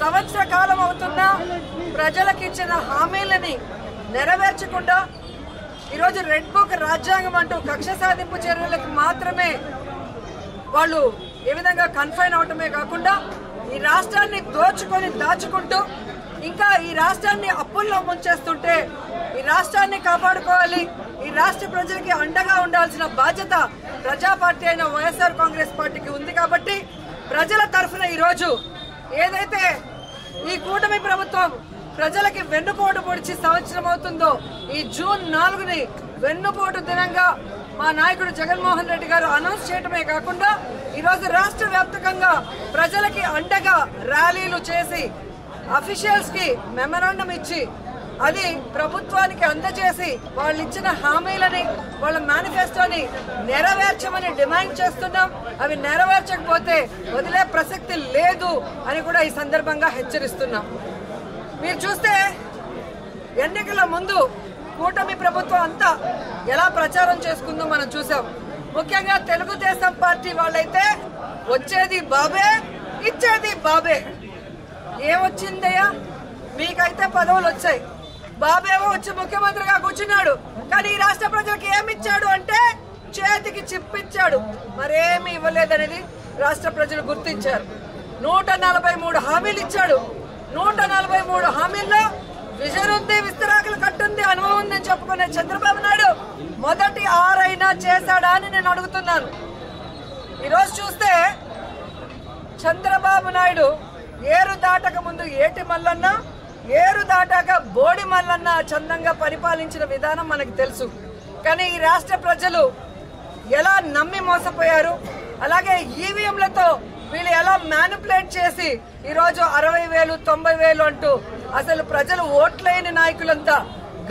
సంవత్సర కాలం అవుతున్నా ప్రజలకు ఇచ్చిన హామీలని నెరవేర్చకుండా ఈరోజు రెడ్ బుక్ రాజ్యాంగం అంటూ కక్ష సాధింపు చర్యలకు మాత్రమే వాళ్ళు ఏ విధంగా కన్ఫైన్ అవటమే కాకుండా ఈ రాష్ట్రాన్ని దోచుకొని దాచుకుంటూ ఇంకా ఈ రాష్ట్రాన్ని అప్పుల్లో ముంచేస్తుంటే ఈ రాష్ట్రాన్ని కాపాడుకోవాలి, ఈ రాష్ట్ర ప్రజలకి అండగా ఉండాల్సిన బాధ్యత ప్రజా పార్టీ అయిన వైఎస్ఆర్ కాంగ్రెస్ పార్టీకి ఉంది. కాబట్టి ప్రజల తరఫున ఈరోజు ఏదైతే ఈ కూటమి ప్రభుత్వం ప్రజలకి వెన్నుపోటు పొడిచి సంవత్సరం అవుతుందో ఈ జూన్ 4ని వెన్నుపోటు దినంగా మా నాయకుడు జగన్మోహన్ రెడ్డి గారు అనౌన్స్ చేయడమే కాకుండా ఈరోజు రాష్ట్ర వ్యాప్తంగా ప్రజలకి అండగా ర్యాలీలు చేసి అఫీషియల్స్ కి మెమరాండం ఇచ్చి అది ప్రభుత్వానికి అందజేసి వాళ్ళు ఇచ్చిన హామీలని వాళ్ళ మేనిఫెస్టోని నెరవేర్చమని డిమాండ్ చేస్తున్నాం. అవి నెరవేర్చకపోతే వదిలే ప్రసక్తి లేదు అని కూడా ఈ సందర్భంగా హెచ్చరిస్తున్నాం. మీరు చూస్తే ఎన్నికల ముందు కూటమి ప్రభుత్వం అంతా ఎలా ప్రచారం చేసుకుందో మనం చూసాం. ముఖ్యంగా తెలుగుదేశం పార్టీ వాళ్ళైతే వచ్చేది బాబే ఇచ్చేది బాబే. ఏమొచ్చిందయ్యా? మీకైతే పదవులు వచ్చాయి, బాబేమో వచ్చి ముఖ్యమంత్రిగా కూర్చున్నాడు. కానీ ఈ రాష్ట్ర ప్రజలకు ఏమిచ్చాడు అంటే చేతికి చిప్పిచ్చాడు, మరేమి ఇవ్వలేదనేది రాష్ట్ర ప్రజలు గుర్తించారు. 143 హామీలు ఇచ్చాడు. 143 హామీల్లో విజన్ ఉంది, విస్తరాకులు కట్టుంది, అనుభవం ఉందని చెప్పుకునే చంద్రబాబు నాయుడు మొదటి 6 అయినా చేశాడా అని నేను అడుగుతున్నాను. ఈరోజు చూస్తే చంద్రబాబు నాయుడు ఏరు దాటక ముందు ఏటి మల్లన్న, ఏరు దాటాక బోడి మల్లన్న చందంగా పరిపాలించిన విధానం మనకు తెలుసు. కానీ ఈ రాష్ట్ర ప్రజలు ఎలా నమ్మి మోసపోయారు, అలాగే ఈవీఎంలతో వీళ్ళు ఎలా మ్యానిపులేట్ చేసి ఈరోజు 60,000 90,000 అంటూ అసలు ప్రజలు ఓట్లేని నాయకులంతా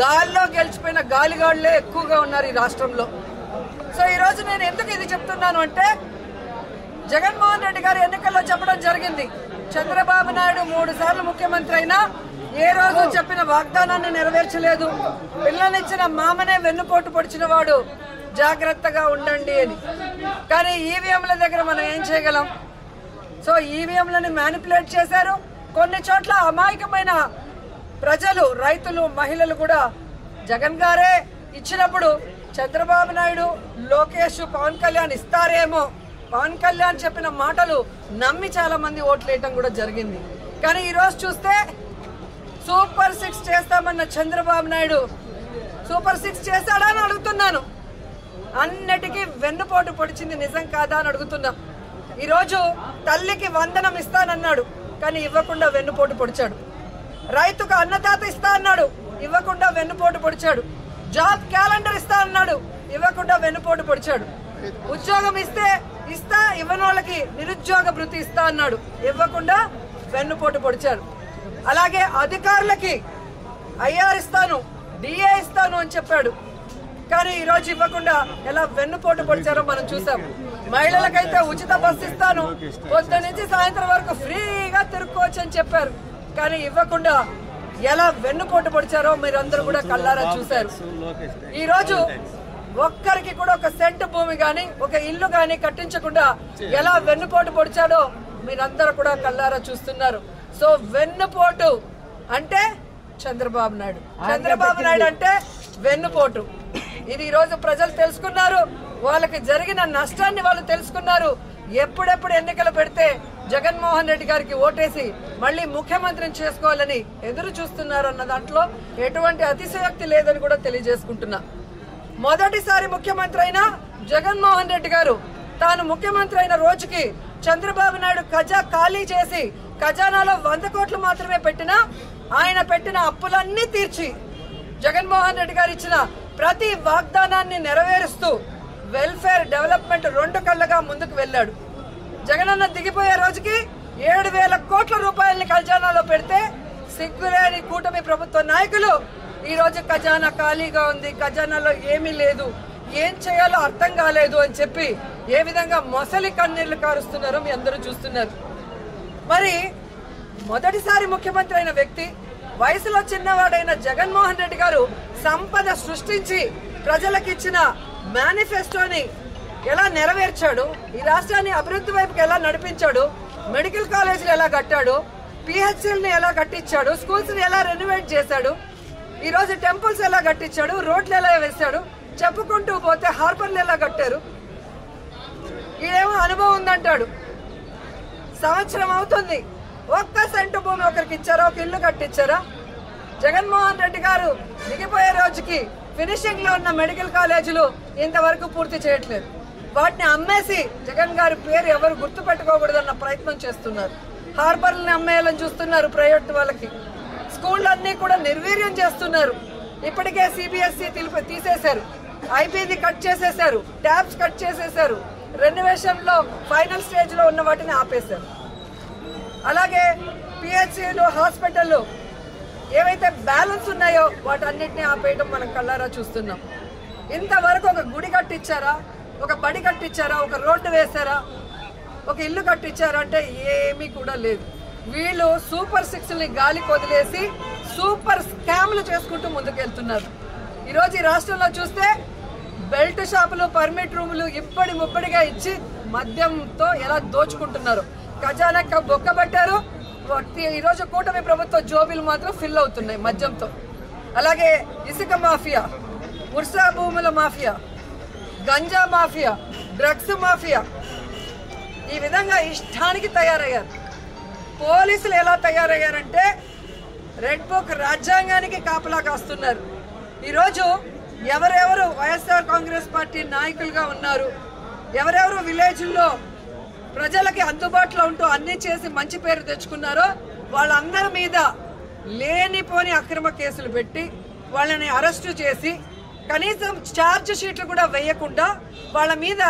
గాల్లో గెలిచిపోయిన గాలిగాళ్లే ఎక్కువగా ఉన్నారు ఈ రాష్ట్రంలో. సో ఈరోజు నేను ఎందుకు ఇది చెప్తున్నాను అంటే జగన్మోహన్ రెడ్డి గారు ఎన్నికల్లో చెప్పడం జరిగింది, చంద్రబాబు నాయుడు 3 సార్లు ముఖ్యమంత్రి అయినా ఏ రోజు చెప్పిన వాగ్దానాన్ని నెరవేర్చలేదు, పిల్లనిచ్చిన మామనే వెన్నుపోటు పొడిచిన వాడు, జాగ్రత్తగా ఉండండి అని. కానీ ఈవీఎంల దగ్గర మనం ఏం చేయగలం? సో ఈవీఎంలని మ్యానిపులేట్ చేశారు. కొన్ని చోట్ల అమాయకమైన ప్రజలు, రైతులు, మహిళలు కూడా జగన్ గారే ఇచ్చినప్పుడు చంద్రబాబు నాయుడు, లోకేష్, పవన్ కళ్యాణ్ ఇస్తారేమో, పవన్ కళ్యాణ్ చెప్పిన మాటలు నమ్మి చాలా మంది ఓట్లు వేయటం కూడా జరిగింది. కానీ ఈరోజు చూస్తే సూపర్ 6 చేస్తామన్న చంద్రబాబు నాయుడు సూపర్ 6 చేశాడా అని అడుగుతున్నాను. అన్నిటికీ వెన్నుపోటు పొడిచింది నిజం కాదా అని అడుగుతున్నాం. ఈరోజు తల్లికి వందనం ఇస్తానన్నాడు, కానీ ఇవ్వకుండా వెన్నుపోటు పొడిచాడు. రైతుకు అన్నదాత ఇస్తా అన్నాడు, ఇవ్వకుండా వెన్నుపోటు పొడిచాడు. జాబ్ క్యాలెండర్ ఇస్తా అన్నాడు, ఇవ్వకుండా వెన్నుపోటు పొడిచాడు. ఉద్యోగం ఇస్తా ఇవ్వని వాళ్ళకి నిరుద్యోగ భృతి ఇస్తా అన్నాడు, ఇవ్వకుండా వెన్నుపోటు పొడిచాడు. అలాగే అధికారులకి ఐఆర్ ఇస్తాను, డిఏ ఇస్తాను అని చెప్పాడు, కానీ ఈరోజు ఇవ్వకుండా ఎలా వెన్నుపోటు పొడిచారో మనం చూసాం. మహిళలకైతే ఉచిత బస్సు ఇస్తాను, పొద్దు నుంచి సాయంత్రం వరకు ఫ్రీగా తిరుక్కోవచ్చు అని చెప్పారు, కానీ ఇవ్వకుండా ఎలా వెన్నుపోటు పొడిచారో మీరందరూ కూడా కళ్ళారా చూశారు. ఈరోజు ఒక్కరికి కూడా ఒక సెంటు భూమి గాని, ఒక ఇల్లు గాని కట్టించకుండా ఎలా వెన్నుపోటు పొడిచాడో మీరందరూ కూడా కళ్ళారా చూస్తున్నారు. సో వెన్నుపోటు అంటే చంద్రబాబు నాయుడు, చంద్రబాబు నాయుడు అంటే వెన్నుపోటు. ఇది ఈరోజు ప్రజలు తెలుసుకున్నారు, వాళ్ళకి జరిగిన నష్టాన్ని వాళ్ళు తెలుసుకున్నారు. ఎప్పుడెప్పుడు ఎన్నికలు పెడితే జగన్మోహన్ రెడ్డి గారికి ఓటేసి మళ్లీ ముఖ్యమంత్రిని చేసుకోవాలని ఎదురు చూస్తున్నారు అన్న దాంట్లో ఎటువంటి అతిశయోక్తి లేదని కూడా తెలియజేసుకుంటున్నా. మొదటిసారి ముఖ్యమంత్రి అయిన జగన్మోహన్ రెడ్డి గారు తాను ముఖ్యమంత్రి అయిన రోజుకి చంద్రబాబు నాయుడు ఖజా ఖాళీ చేసి ఖజానాలో 100 కోట్లు మాత్రమే పెట్టినా ఆయన పెట్టిన అప్పులన్నీ తీర్చి జగన్మోహన్ రెడ్డి గారు ఇచ్చిన ప్రతి వాగ్దానాన్ని నెరవేరుస్తూ వెల్ఫేర్ డెవలప్మెంట్ 2 కళ్ళగా ముందుకు వెళ్లాడు. జగనన్న దిగిపోయే రోజుకి 7,000 కోట్ల రూపాయలని ఖజానాలో పెడితే సిగ్గులేని కూటమి ప్రభుత్వ నాయకులు ఈ రోజు ఖజానా ఖాళీగా ఉంది, ఖజానాలో ఏమీ లేదు, ఏం చేయాలో అర్థం కాలేదు అని చెప్పి ఏ విధంగా మొసలి కన్నీళ్లు కారుస్తున్నారో మీ అందరూ చూస్తున్నారు. మరి మొదటిసారి ముఖ్యమంత్రి అయిన వ్యక్తి, వయసులో చిన్నవాడైన జగన్మోహన్ రెడ్డి గారు సంపద సృష్టించి ప్రజలకు ఇచ్చిన మేనిఫెస్టోని ఎలా నెరవేర్చాడు, ఈ రాష్ట్రాన్ని అభివృద్ధి వైపుకి ఎలా నడిపించాడు, మెడికల్ కాలేజీలు ఎలా కట్టాడు, పిహెచ్సిల్ని ఎలా కట్టించాడు, స్కూల్స్ని ఎలా రెనోవేట్ చేశాడు, ఈరోజు టెంపుల్స్ ఎలా కట్టించాడు, రోడ్లు ఎలా వేశాడు, చెప్పుకుంటూ పోతే హార్బర్లు ఎలా కట్టారు. ఈడేమో అనుభవం ఉందంటాడు. సంవత్సరం అవుతుంది, ఒక్క సెంటు భూమి ఒకరికి ఇచ్చారా, ఒక ఇల్లు కట్టించారా? జగన్మోహన్ రెడ్డి గారు దిగిపోయే రోజుకి ఫినిషింగ్ లో ఉన్న మెడికల్ కాలేజీలు ఇంతవరకు పూర్తి చేయట్లేదు. వాటిని అమ్మేసి జగన్ గారి పేరు ఎవరు గుర్తు పెట్టుకోకూడదన్న ప్రయత్నం చేస్తున్నారు. హార్బర్లని అమ్మేయాలని చూస్తున్నారు ప్రైవేట్ వాళ్ళకి. స్కూళ్ళన్నీ కూడా నిర్వీర్యం చేస్తున్నారు. ఇప్పటికే సిబిఎస్ఈ తీసేశారు, ఐపీది కట్ చేసేశారు, ట్యాబ్స్ కట్ చేసేశారు, రెనోవేషన్ లో ఫైనల్ స్టేజ్ లో ఉన్న వాటిని ఆపేశారు. అలాగే పిహెచ్సిలు, హాస్పిటల్ ఏవైతే బ్యాలెన్స్ ఉన్నాయో వాటన్నిటిని ఆపేయడం మనం కళ్ళారా చూస్తున్నాం. ఇంతవరకు ఒక గుడి కట్టించారా, ఒక బడి కట్టించారా, ఒక రోడ్డు వేశారా, ఒక ఇల్లు కట్టించారా అంటే ఏమీ కూడా లేదు. వీళ్ళు సూపర్ 6ని గాలికి వదిలేసి సూపర్ స్కామ్లు చేసుకుంటూ ముందుకెళ్తున్నారు. ఈరోజు ఈ రాష్ట్రంలో చూస్తే బెల్ట్ షాపులు, పర్మిట్ రూములు ఇప్పటి ముప్పటిగా ఇచ్చి మద్యంతో ఎలా దోచుకుంటున్నారు. ఖజానా బొక్కబట్టారు. ఈరోజు కూటమి ప్రభుత్వ జోబీలు మాత్రం ఫిల్ అవుతున్నాయి మద్యంతో. అలాగే ఇసుక మాఫియా, ఉర్సా భూముల mafia, ganja mafia, drugs mafia, ఈ విధంగా ఇష్టానికి తయారయ్యారు. పోలీసులు ఎలా తయారయ్యారంటే రెడ్ బుక్ రాజ్యాంగానికి కాపలా కాస్తున్నారు. ఈరోజు ఎవరెవరు వైఎస్ఆర్ కాంగ్రెస్ పార్టీ నాయకులుగా ఉన్నారు, ఎవరెవరు విలేజ్ల్లో ప్రజలకి అందుబాటులో ఉంటూ అన్ని చేసి మంచి పేరు తెచ్చుకున్నారో వాళ్ళందరి మీద లేనిపోని అక్రమ కేసులు పెట్టి వాళ్ళని అరెస్టు చేసి కనీసం ఛార్జ్ షీట్లు కూడా వేయకుండా వాళ్ళ మీద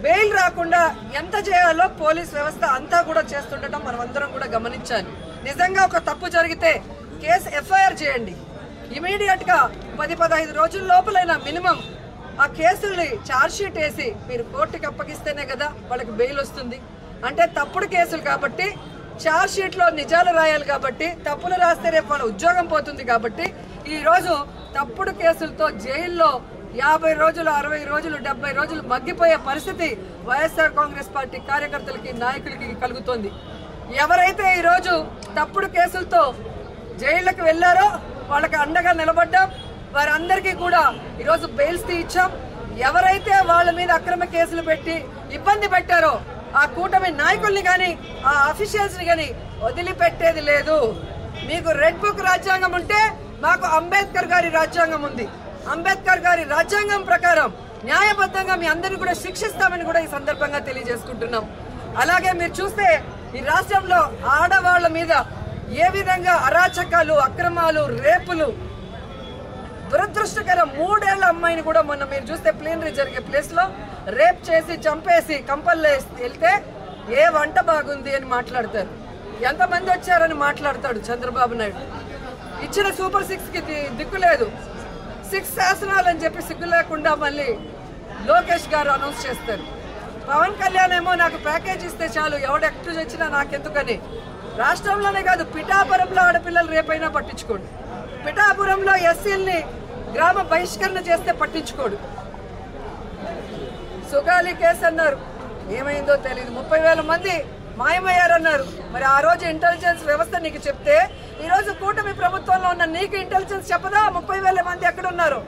బెయిల్ రాకుండా ఎంత చేయాలో పోలీస్ వ్యవస్థ అంతా కూడా చేస్తుండటం మనం అందరం కూడా గమనించాలి. నిజంగా ఒక తప్పు జరిగితే కేసు ఎఫ్ఐఆర్ చేయండి. ఇమీడియట్ గా 10-15 రోజుల లోపలైనా మినిమం ఆ కేసుల్ని ఛార్జ్ షీట్ వేసి మీరు కోర్టుకి అప్పగిస్తేనే కదా వాళ్ళకి బెయిల్ వస్తుంది. అంటే తప్పుడు కేసులు కాబట్టి ఛార్జ్ షీట్ లో నిజాలు రాయాలి కాబట్టి, తప్పులు రాస్తే రేపు వాళ్ళ ఉద్యోగం పోతుంది కాబట్టి ఈ రోజు తప్పుడు కేసులతో జైల్లో 50 రోజులు, 60 రోజులు, 70 రోజులు మగ్గిపోయే పరిస్థితి వైఎస్ఆర్ కాంగ్రెస్ పార్టీ కార్యకర్తలకి, నాయకులకి కలుగుతోంది. ఎవరైతే ఈరోజు తప్పుడు కేసులతో జైళ్ళకి వెళ్లారో వాళ్ళకి అండగా నిలబడ్డాం. వారందరికీ కూడా ఈరోజు బెయిల్స్ ఇచ్చాం. ఎవరైతే వాళ్ళ మీద అక్రమ కేసులు పెట్టి ఇబ్బంది పెట్టారో ఆ కూటమి నాయకుల్ని కానీ, ఆ అఫీషియల్స్ ని కానీ వదిలిపెట్టేది లేదు. మీకు రెడ్ బుక్ రాజ్యాంగం ఉంటే మాకు అంబేద్కర్ గారి రాజ్యాంగం ఉంది. అంబేద్కర్ గారి రాజ్యాంగం ప్రకారం న్యాయబద్ధంగా మీ అందరినీ కూడా శిక్షిస్తామని కూడా ఈ సందర్భంగా తెలియజేసుకుంటున్నాం. అలాగే మీరు చూస్తే ఈ రాష్ట్రంలో ఆడవాళ్ల మీద ఏ విధంగా అరాచకాలు, అక్రమాలు, రేపులు, దురదృష్టకరం 3 ఏళ్ల అమ్మాయిని కూడా మొన్న మీరు చూస్తే ప్లీనరీ జరిగే ప్లేస్ లో రేప్ చేసి చంపేసి కంపల్లో వెళ్తే ఏ వంట బాగుంది అని మాట్లాడతారు. ఎంతమంది వచ్చారని మాట్లాడతాడు చంద్రబాబు నాయుడు. ఇచ్చిన సూపర్ 6కి దిక్కు లేదు. 6 శాసనాలు అని చెప్పి సిగ్గు లేకుండా మళ్ళీ లోకేష్ గారు అనౌన్స్ చేస్తారు. పవన్ కళ్యాణ్ ఏమో నాకు ప్యాకేజ్ ఇస్తే చాలు, ఎవడెక్టు వచ్చినా నాకెందుకని. రాష్ట్రంలోనే కాదు, పిఠాపురంలో ఆడపిల్లలు రేపైనా పట్టించుకోండి. పిఠాపురంలో ఎస్సీల్ని గ్రామ బహిష్కరణ చేస్తే పట్టించుకోడు. సుగాలి కేసు అన్నారు, ఏమైందో తెలియదు. 30,000 మంది మాయమయ్యారన్నారు. మరి ఆ రోజు ఇంటెలిజెన్స్ వ్యవస్థ నీకు చెప్తే ఈ రోజు కూటమి ప్రభుత్వంలో ఉన్న నీకు ఇంటెలిజెన్స్ చెప్పదా 30,000 మంది ఎక్కడున్నారు?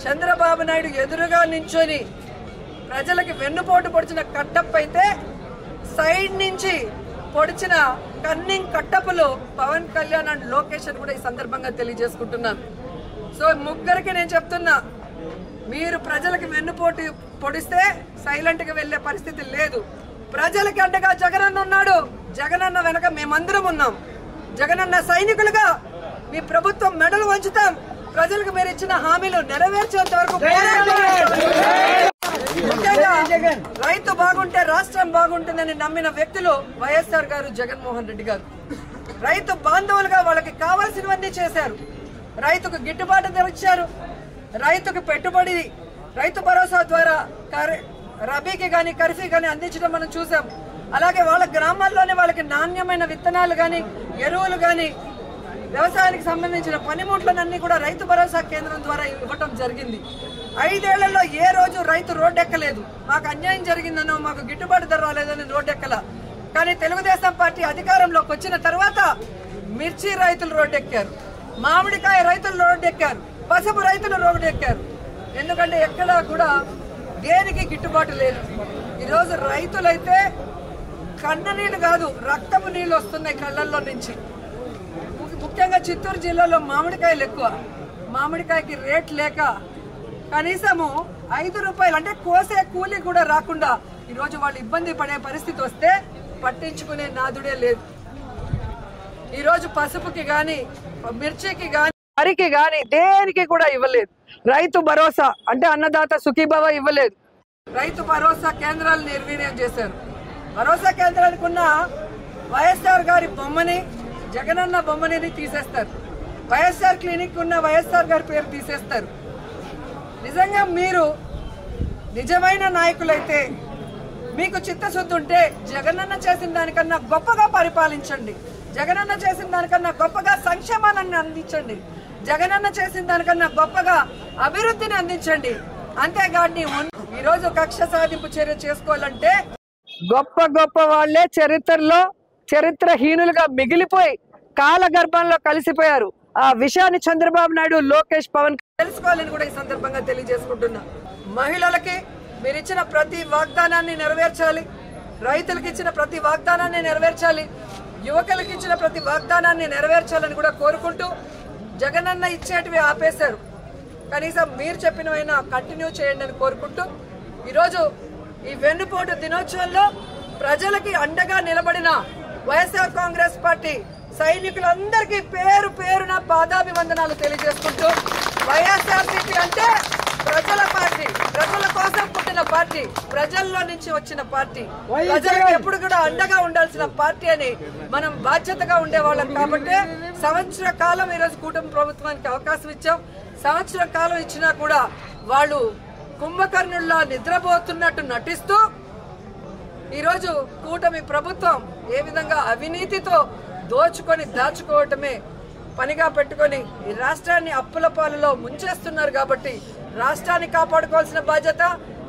చంద్రబాబు నాయుడు ఎదురుగా నించొని ప్రజలకి వెన్నుపోటు పొడిచిన కట్టప్ అయితే సైడ్ నుంచి పొడిచిన కన్నింగ్ కట్టపులు పవన్ కళ్యాణ్ అండ్ లోకేష్ అని కూడా ఈ సందర్భంగా తెలియజేసుకుంటున్నాను. సో ముగ్గురికి నేను చెప్తున్నా, మీరు ప్రజలకి వెన్నుపోటు పొడిస్తే సైలెంట్ గా వెళ్లే పరిస్థితి లేదు. ప్రజలకి అండగా జగనన్న ఉన్నాడు. జగనన్న వెనక మేమందరం ఉన్నాం. జగనన్న సైనికులుగా మీ ప్రభుత్వం మెడలు వంచుతాం. ప్రజలకు మీరు ఇచ్చిన హామీలు నెరవేర్చేంత వరకు ముఖ్యంగా రైతు బాగుంటే రాష్ట్రం బాగుంటుందని నమ్మిన వ్యక్తులు వైఎస్ఆర్ గారు, జగన్మోహన్ రెడ్డి గారు. రైతు బాంధవులుగా వాళ్ళకి కావాల్సినవన్నీ చేశారు. రైతుకు గిట్టుబాటు ధర ఇచ్చారు. రైతుకు పెట్టుబడి రైతు భరోసా ద్వారా రబీకి గాని, ఖరీఫ్ గాని అందించడం మనం చూసాం. అలాగే వాళ్ళ గ్రామాల్లోనే వాళ్ళకి నాణ్యమైన విత్తనాలు గాని, ఎరువులు గాని, వ్యవసాయానికి సంబంధించిన పనిముట్లనన్నీ కూడా రైతు భరోసా కేంద్రం ద్వారా ఇవ్వటం జరిగింది. 5 ఏళ్లలో ఏ రోజు రైతు రోడ్డెక్కలేదు. మాకు అన్యాయం జరిగిందనో, మాకు గిట్టుబాటు ధర రాలేదని రోడ్డెక్కల. కానీ తెలుగుదేశం పార్టీ అధికారంలోకి వచ్చిన తర్వాత మిర్చి రైతులు రోడ్డెక్కారు, మామిడికాయ రైతులు రోడ్డెక్కారు, పసుపు రైతులు రోడ్డెక్కారు. ఎందుకంటే ఎక్కడా కూడా దేనికి గిట్టుబాటు లేదు. ఈరోజు రైతులైతే కన్న నీళ్లు కాదు రక్తపు నీళ్లు వస్తున్నాయి కళ్ళల్లో నుంచి. ముఖ్యంగా చిత్తూరు జిల్లాలో మామిడికాయలు ఎక్కువ. మామిడికాయకి రేట్ లేక కనీసము 5 రూపాయలు అంటే కోసే కూలి కూడా రాకుండా ఈరోజు వాళ్ళు ఇబ్బంది పడే పరిస్థితి వస్తే పట్టించుకునే నాదుడే లేదు. ఈరోజు పసుపుకి గాని మిర్చికి గాని వరికి గాని దేనికి కూడా ఇవ్వలేదు. రైతు భరోసా అంటే అన్నదాత సుఖీభవ ఇవ్వలేదు. రైతు భరోసా కేంద్రాలు నిర్వీర్యం చేశారు. భరోసా కేంద్రానికి ఉన్న వైఎస్ఆర్ గారి బొమ్మని జగనన్న బొమ్మని తీసేస్తారు. వైఎస్ఆర్ క్లినిక్ ఉన్న వైఎస్ఆర్ గారి పేరు తీసేస్తారు. నిజంగా మీరు నిజమైన నాయకులైతే మీకు చిత్తశుద్ధి ఉంటే జగనన్న చేసిన దానికన్నా గొప్పగా పరిపాలించండి. జగనన్న చేసిన దానికన్నా గొప్పగా సంక్షేమాన్ని అందించండి. జగనన్న చేసిన దానికన్నా గొప్పగా అభివృద్ధిని అందించండి. అంతేగాని ఈరోజు కక్ష సాధింపు చర్య చేసుకోవాలంటే గొప్ప గొప్ప వాళ్లే చరిత్రలో చరిత్రహీనులుగా మిగిలిపోయి కాలగర్భంలో కలిసిపోయారు. ఆ విషయాన్ని చంద్రబాబు నాయుడు, లోకేష్, పవన్ తెలుసుకోవాలని కూడా ఈ సందర్భంగా తెలియజేసుకుంటున్నా. మహిళలకి మీరు ఇచ్చిన ప్రతి వాగ్దానాన్ని నెరవేర్చాలి. రైతులకు ఇచ్చిన ప్రతి వాగ్దానాన్ని నెరవేర్చాలి. యువకులకు ఇచ్చిన ప్రతి వాగ్దానాన్ని నెరవేర్చాలని కూడా కోరుకుంటూ జగనన్న ఇచ్చేటివి ఆపేశారు. కనీసం మీరు చెప్పినవైనా కంటిన్యూ చేయండి అని కోరుకుంటూ ఈరోజు ఈ వెన్నుపోటు దినోత్సవంలో ప్రజలకి అండగా నిలబడిన వైఎస్ఆర్ కాంగ్రెస్ పార్టీ సైనికులందరికీ పేరు పేరున పాదాభివందనాలు తెలియజేసుకుంటూ వైఎస్ఆర్సీపీ అంటే ప్రజల పార్టీ, ప్రజల కోసం పుట్టిన పార్టీ, ప్రజల్లో నుంచి వచ్చిన పార్టీ, ప్రజలకు ఎప్పుడు కూడా అండగా ఉండాల్సిన పార్టీ అని మనం బాధ్యతగా ఉండేవాళ్ళం. కాబట్టి సంవత్సర కాలం ఈరోజు కూటమి ప్రభుత్వానికి అవకాశం ఇచ్చాం. సంవత్సర కాలం ఇచ్చినా కూడా వాళ్ళు కుంభకర్ణుల్లా నిద్రపోతున్నట్టు నటిస్తూ ఈరోజు కూటమి ప్రభుత్వం ఏ విధంగా అవినీతితో దోచుకొని దాచుకోవటమే పనిగా పెట్టుకొని ఈ రాష్ట్రాన్ని అప్పుల పాలలో ముంచేస్తున్నారు. కాబట్టి రాష్ట్రాన్ని కాపాడుకోవాల్సిన బాధ్యత,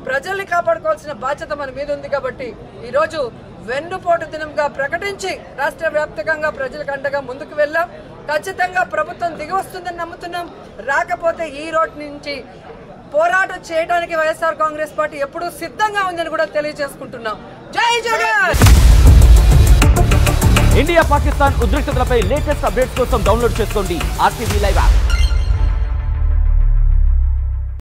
ప్రజల్ని కాపాడుకోవాల్సిన బాధ్యత మన మీద ఉంది. కాబట్టి ఈరోజు వెన్నుపోటు దినంగా ప్రకటించి రాష్ట్ర వ్యాప్తంగా ప్రజలకు అండగా ముందుకు వెళ్ళాం. ఖచ్చితంగా ప్రభుత్వం దిగి వస్తుందని నమ్ముతున్నాం. రాకపోతే ఈ రోడ్ నుంచి పోరాటం చేయడానికి వైఎస్ఆర్ కాంగ్రెస్ పార్టీ ఎప్పుడూ సిద్ధంగా ఉందని కూడా తెలియజేసుకుంటున్నాం. జై జగన్. ఇండియా పాకిస్తాన్ ఉద్రిక్తతలపై లేటెస్ట్ అప్డేట్స్ కోసం డౌన్లోడ్ చేసుకోండి RTV లైవ్ యాప్.